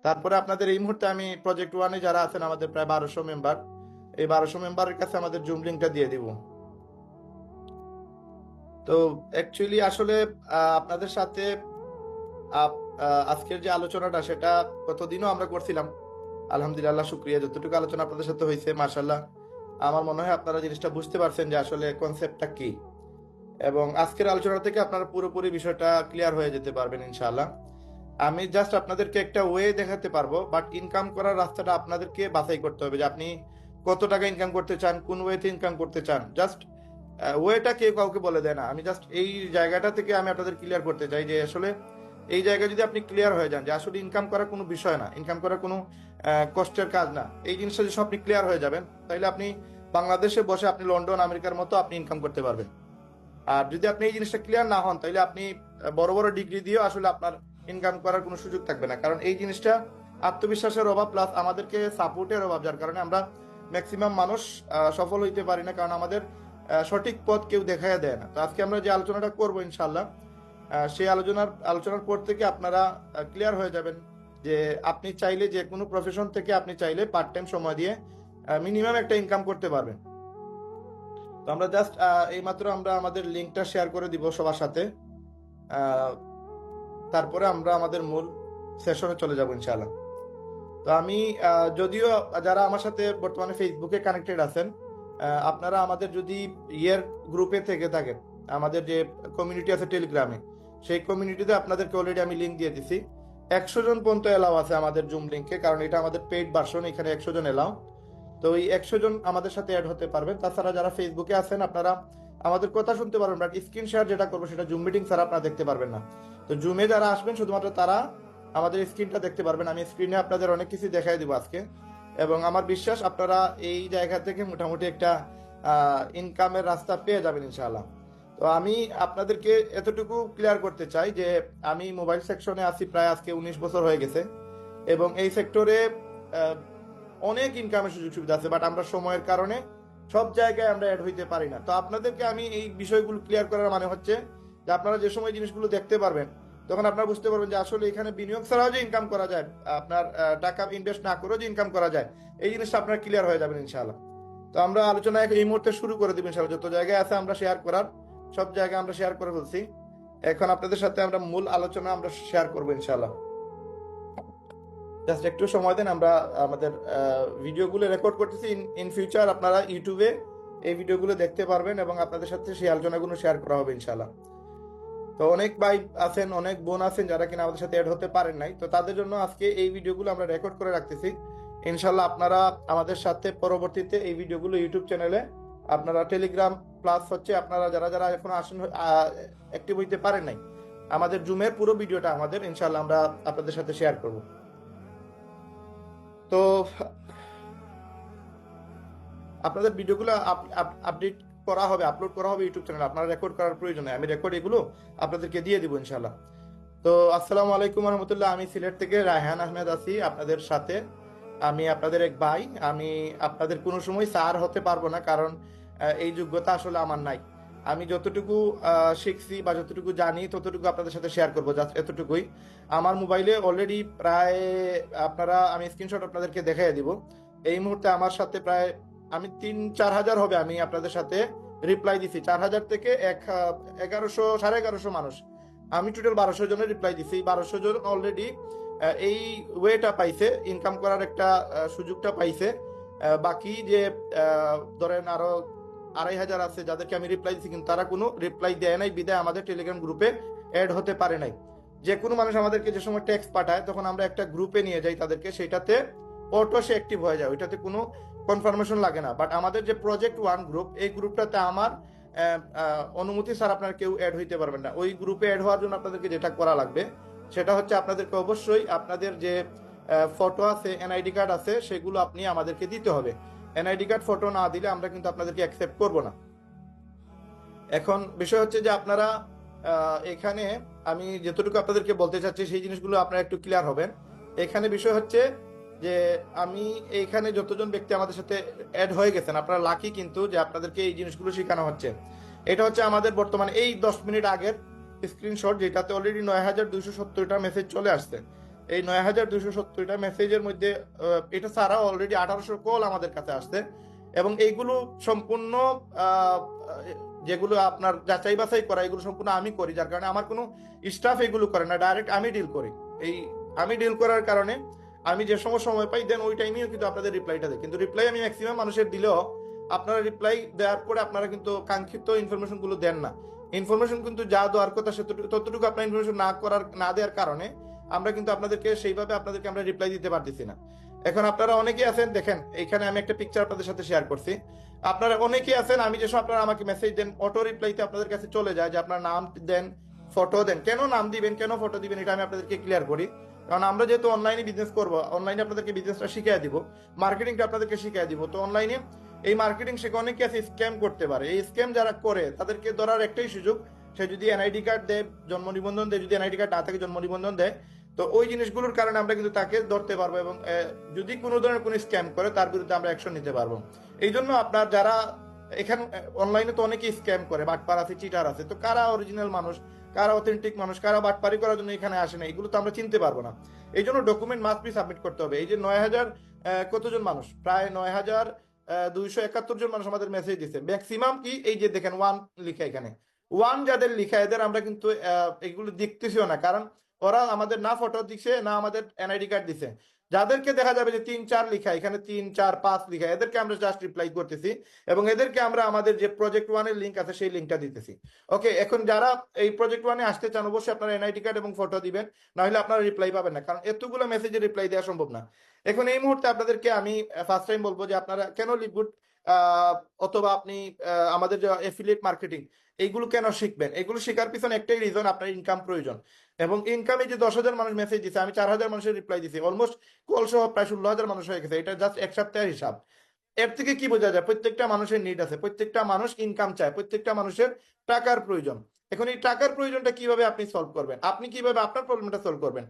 তারপরে আপনাদের এই মুহূর্তে আমি প্রজেক্ট ওয়ানে যারা আছেন আমাদের প্রায় 1200 মেম্বার, এই 1200 মেম্বারের কাছে আমাদের জুম লিঙ্কটা দিয়ে দিব। তো অ্যাকচুয়ালি আসলে আপনাদের সাথে আজকের যে আলোচনাটা সেটা কতদিনও আমরা করছিলাম, আলহামদুলিল্লাহ শুক্রিয়া, যতটুকু আলোচনা আপনাদের সাথে হয়েছে মাশাআল্লাহ আমার মনে হয় আপনারা জিনিসটা বুঝতে পারছেন যে আসলে কনসেপ্টটা কি, এবং আজকের আলোচনা থেকে আপনারা পুরোপুরি বিষয়টা ক্লিয়ার হয়ে যেতে পারবেন ইনশাআল্লাহ। আমি জাস্ট আপনাদেরকে একটা ওয়ে দেখাতে পারবো, বাট ইনকাম করার রাস্তাটা আপনাদেরকে বাছাই করতে হবে যে আপনি কত টাকা ইনকাম করতে চান, কোন ওয়েতে ইনকাম করতে চান। জাস্ট ওয়েটা কেউ কাউকে বলে দেয় না। আমি জাস্ট এই জায়গাটা থেকে আমি আপনাদের ক্লিয়ার করতে চাই যে আসলে এই জায়গায় যদি আপনি ক্লিয়ার হয়ে যান যে আসলে ইনকাম করা কোনো বিষয় না, ইনকাম করা কোনো কষ্টের কাজ না, এই জিনিসটা যদি আপনি ক্লিয়ার হয়ে যাবেন তাহলে আপনি বাংলাদেশে বসে আপনি লন্ডন আমেরিকার মতো আপনি ইনকাম করতে পারবেন। আর যদি আপনি এই জিনিসটা ক্লিয়ার না হন তাহলে আপনি বড় বড় ডিগ্রি দিয়েও আসলে আপনার ইনকাম করার কোনো সুযোগ থাকবে না, কারণ এই জিনিসটা আত্মবিশ্বাসের অভাব প্লাস আমাদেরকে সাপোর্টের অভাব, যার কারণে আমরা ম্যাক্সিমাম মানুষ সফল হইতে পারি না, কারণ আমাদের সঠিক পথ কেউ দেখাইয়া দেয় না। তো আজকে আমরা যে আলোচনাটা করবো ইনশাল্লাহ, সেই আলোচনার পর থেকে আপনারা ক্লিয়ার হয়ে যাবেন যে আপনি চাইলে যে কোনো প্রফেশন থেকে আপনি চাইলে পার্ট টাইম সময় দিয়ে মিনিমাম একটা ইনকাম করতে পারবেন। তো আমরা জাস্ট এইমাত্র আমরা আমাদের লিঙ্কটা শেয়ার করে দিব সবার সাথে, তারপরে আমরা আমাদের মূল সেশনে চলে যাব ইনশাআল্লাহ। তো আমি যদিও যারা আমার সাথে বর্তমানে ফেসবুকে কানেক্টেড আছেন, আপনারা আমাদের যদি ইয়ের গ্রুপে থেকে থাকেন, আমাদের যে কমিউনিটি আছে টেলিগ্রামে, সেই কমিউনিটিতে আপনাদেরকে অলরেডি আমি লিঙ্ক দিয়ে দিছি। 100 জন পর্যন্ত এলাও আছে আমাদের জুম লিঙ্কে, কারণ এটা আমাদের পেইড ভার্সন, এখানে 100 জন এলাও। তো এই 100 জন আমাদের সাথে অ্যাড হতে পারবেন। তাছাড়া যারা ফেসবুকে আছেন আপনারা আমাদের কথা শুনতে পারবেন, বাট স্ক্রিন শেয়ার যেটা করবো সেটা জুম মিটিং ছাড়া আপনারা দেখতে পারবেন না। তো জুমে যারা আসবেন শুধুমাত্র তারা আমাদের স্ক্রিনটা দেখতে পারবেন। আমি স্ক্রিনে আপনাদের অনেক কিছু দেখাই দিব আজকে, এবং আমার বিশ্বাস আপনারা এই জায়গা থেকে মোটামুটি একটা ইনকামের রাস্তা পেয়ে যাবেন ইনশাআল্লাহ। তো আমি আপনাদেরকে এতটুকু ক্লিয়ার করতে চাই যে আমি মোবাইল সেকশনে আছি প্রায় আজকে 19 বছর হয়ে গেছে, এবং এই সেক্টরে অনেক ইনকামের সুযোগ সুবিধা আছে, বাট আমরা সময়ের কারণে সব জায়গায় আমরা অ্যাড হইতে পারি না। তো আপনাদেরকে আমি এই বিষয়গুলো ক্লিয়ার করার মানে হচ্ছে যে আপনারা যে সময় জিনিসগুলো দেখতে পারবেন তখন আপনারা বুঝতে পারবেন যে আসলে এখানে বিনিয়োগ ছাড়াও যে ইনকাম করা যায়, আপনার টাকা ইনভেস্ট না করেও যে ইনকাম করা যায়, এই জিনিসটা আপনারা ক্লিয়ার হয়ে যাবেন ইনশাআল্লাহ। তো আমরা আলোচনা এই মুহূর্তে শুরু করে দিব ইনশাআল্লাহ। যত জায়গায় আছে আমরা শেয়ার করার, সব জায়গায় আমরা শেয়ার করে ফেলছি। এখন আপনাদের সাথে আমরা মূল আলোচনা আমরা শেয়ার করবো ইনশাআল্লাহ। জাস্ট একটু সময় দেন, আমরা আমাদের ভিডিওগুলো রেকর্ড করতেছি। ইন ফিউচার আপনারা ইউটিউবে এই ভিডিওগুলো দেখতে পারবেন এবং আপনাদের সাথে সেই আলোচনাগুলো শেয়ার করা হবে ইনশাআল্লাহ। তো অনেক ভাই আছেন, অনেক বোন আছেন যারা কিনা আমাদের সাথে অ্যাড হতে পারেন নাই, তো তাদের জন্য আজকে এই ভিডিওগুলো আমরা রেকর্ড করে রাখতেছি। ইনশাআল্লাহ আপনারা আমাদের সাথে পরবর্তীতে এই ভিডিওগুলো ইউটিউব চ্যানেলে, আপনারা টেলিগ্রাম প্লাস হচ্ছে আপনারা যারা যারা এখন আসেন অ্যাক্টিভ হইতে পারেন নাই, আমাদের জুমের পুরো ভিডিওটা আমাদের ইনশাআল্লাহ আমরা আপনাদের সাথে শেয়ার করব। তো আপনাদের ভিডিওগুলো আপডেট করা হবে, আপলোড করা হবে ইউটিউব চ্যানেলে, আপনারা রেকর্ড করার প্রয়োজন নেই, আমি রেকর্ড এগুলো আপনাদেরকে দিয়ে দিব ইনশাআল্লাহ। তো আসসালামু আলাইকুম রহমতুল্লাহ, আমি সিলেট থেকে রায়হান আহমেদ আছি আপনাদের সাথে। আমি আপনাদের এক ভাই, আমি আপনাদের কোনো সময় স্যার হতে পারবো না, কারণ এই যোগ্যতা আসলে আমার নাই। আমি যতটুকু শিখছি বা যতটুকু জানি ততটুকু আপনাদের সাথে শেয়ার করবো, জাস্ট এতটুকুই। আমার মোবাইলে অলরেডি প্রায় আমি স্ক্রিনশট আপনাদেরকে দেখাই দিব। এই মুহূর্তে আমার সাথে প্রায় আমি 3-4 হাজার হবে আমি আপনাদের সাথে রিপ্লাই দিছি। 4,000 থেকে 1100 1150 মানুষ, আমি টোটাল 1200 জনের রিপ্লাই দিছি। 1200 জন অলরেডি এই ওয়েটা পাইছে, ইনকাম করার একটা সুযোগটা পাইছে। বাকি যে ধরেন আরো 2,500 আছে যাদেরকে আমি রিপ্লাই দিছি, কিন্তু তারা কোনো রিপ্লাই দেয় নাই, বিদায় আমাদের টেলিগ্রাম গ্রুপে অ্যাড হতে পারে নাই। যে কোনো মানুষ আমাদেরকে যে সময় টেক্সট পাঠায় তখন আমরা একটা গ্রুপে নিয়ে যাই তাদেরকে, সেটাতে অটো সে অ্যাক্টিভ হয়ে যায়, ওইটাতে কোনো কনফার্মেশন লাগে না। বাট আমাদের যে প্রজেক্ট ওয়ান গ্রুপ, এই গ্রুপটাতে আমার অনুমতি ছাড়া আপনার কেউ অ্যাড হইতে পারবেন না। ওই গ্রুপে অ্যাড হওয়ার জন্য আপনাদেরকে যেটা করা লাগবে সেটা হচ্ছে আপনাদেরকে অবশ্যই আপনাদের যে ফটো আছে, এনআইডি কার্ড আছে, সেগুলো আপনি আমাদেরকে দিতে হবে। এনআইডি কার্ড ফটো না দিলে আমরা কিন্তু আপনাদেরকে অ্যাকসেপ্ট করব না। এখন বিষয় হচ্ছে যে আপনারা এখানে আমি যতটুকু আপনাদেরকে বলতে চাচ্ছি সেই জিনিসগুলো আপনারা একটু ক্লিয়ার হবেন। এখানে বিষয় হচ্ছে যে আমি এইখানে যতজন ব্যক্তি আমাদের সাথে অ্যাড হয়ে গেছেন আপনারা লাকি, কিন্তু যে আপনাদেরকে এই জিনিসগুলো শেখানো হচ্ছে। এটা হচ্ছে আমাদের বর্তমানে এই 10 মিনিট আগের স্ক্রিনশট, যেটাতে অলরেডি 9,270টা মেসেজ চলে আসছে। এই 9270টা মেসেজের মধ্যে এটা ছাড়াও অলরেডি 1800 কল আমাদের কাছে আসছে, এবং এইগুলো সম্পূর্ণ আহ, যেগুলো আপনার যাচাই বাছাই করা, এগুলো সম্পূর্ণ আমি করি, যার কারণে আমার কোনো স্টাফ এগুলো করে না, ডাইরেক্ট আমি ডিল করি। এই আমি ডিল করার কারণে আমি যে সময় পাই দেন ওই টাইমেও কিন্তু আপনাদের রিপ্লাইটা দেয়, কিন্তু রিপ্লাই আমি ম্যাক্সিমাম মানুষের দিলেও আপনারা রিপ্লাই দেওয়ার পরে আপনারা কিন্তু কাঙ্ক্ষিত ইনফরমেশন গুলো দেন না। ইনফরমেশন কিন্তু যা দেওয়ার কথা ততটুকু আপনার ইনফরমেশন না দেওয়ার কারণে আমরা কিন্তু আপনাদেরকে আমরা রিপ্লাই দিতে পারতেছি না। এখন আপনারা অনেকেই আছেন, দেখেন এইখানে আমি একটা পিকচার আপনাদের সাথে শেয়ার করছি। আপনারা অনেকেই আছেন, আমি যেসব আপনারা আমাকে মেসেজ দেন অটো রিপ্লাইতে আপনাদের কাছে চলে যায় যে আপনার নাম দেন, ফটো দেন। কেন নাম দিবেন, কেন ফটো দিবেন, এটা আমি আপনাদেরকে ক্লিয়ার করি। কারণ আমরা যেহেতু অনলাইনে বিজনেস করবো, অনলাইনে আপনাদেরকে বিজনেসটা শিখিয়ে দিব, মার্কেটিংটা আপনাদেরকে শিখিয়ে দিব। তো অনলাইনে এই মার্কেটিং শেখা অনেকে আছে স্ক্যাম করতে পারে। এই স্ক্যাম যারা করে তাদেরকে ধরার একটাই সুযোগ, সে যদি এনআইডি কার্ড দেয়, জন্ম নিবন্ধন দেয়, যদি এনআইডি কার্ড না থাকে জন্ম নিবন্ধন দেয়, তো ওই জিনিসগুলোর কারণে আমরা কিন্তু তাকে ধরতে পারবো, এবং যদি কোনো ধরনের কোনো স্ক্যাম করে তার বিরুদ্ধে আমরা অ্যাকশন নিতে পারবো। এই জন্য আপনার যারা এখানে অনলাইনে তো অনেকেই স্ক্যাম করে, বাটপার আছে, চিটার আছে, তো কারা অরিজিনাল মানুষ, কারা অথেন্টিক মানুষ, কারা বাটপারি করার জন্য এখানে আসে না, এগুলো তো আমরা চিনতে পারবো না। এই জন্য ডকুমেন্ট মাস্ট বি সাবমিট করতে হবে। এই যে 9000 কতজন মানুষ, প্রায় 9271 জন মানুষ আমাদের মেসেজ দিচ্ছে, ম্যাক্সিমাম কি এই যে দেখেন ওয়ান লিখা, এখানে ওয়ান যাদের লিখা এদের আমরা কিন্তু এগুলো দেখতেছিও না, কারণ ওরা আমাদের না ফটো দিচ্ছে না আমাদের এনআইডি কার্ড দিছে। যাদেরকে দেখা যাবে যে 3-4 লিখা, এখানে 3-4-5 লিখা, এদেরকে আমরা জাস্ট রিপ্লাই করতেছি, এবং এদেরকে আমরা আমাদের যে প্রজেক্ট ওয়ানের লিঙ্ক আছে সেই লিঙ্কটা দিতেছি। ওকে, এখন যারা এই প্রজেক্ট ওয়ানে আসতে চান অবশ্যই আপনারা এনআইডি কার্ড এবং ফটো দিবেন, না হলে আপনারা রিপ্লাই পাবেন না, কারণ এতগুলো মেসেজে রিপ্লাই দেওয়া সম্ভব না। এখন এই মুহূর্তে আপনাদেরকে আমি ফার্স্ট টাইম বলবো যে আপনারা কেন লিডগুড অথবা আপনি আমাদের যে এফিলিয়েট মার্কেটিং এইগুলো কেন শিখবেন। এগুলো শেখার পিছনে একটাই রিজন, আপনার ইনকাম প্রয়োজন। এবং ইনকামে যে 10,000 মানুষ মেসেজ দিচ্ছে, আমি 4,000 মানুষের রিপ্লাই দিছি, অলমোস্ট কল সহ প্রায় 16,000 মানুষ হয়ে গেছে। এটা জাস্ট এক সপ্তাহের হিসাব। এর থেকে কি বোঝা যায়, প্রত্যেকটা মানুষের নিড আছে, প্রত্যেকটা মানুষ ইনকাম চায়, প্রত্যেকটা মানুষের টাকার প্রয়োজন। এখন এই টাকার প্রয়োজনটা কিভাবে আপনি সলভ করবেন, আপনি কিভাবে আপনার প্রবলেমটা সলভ করবেন,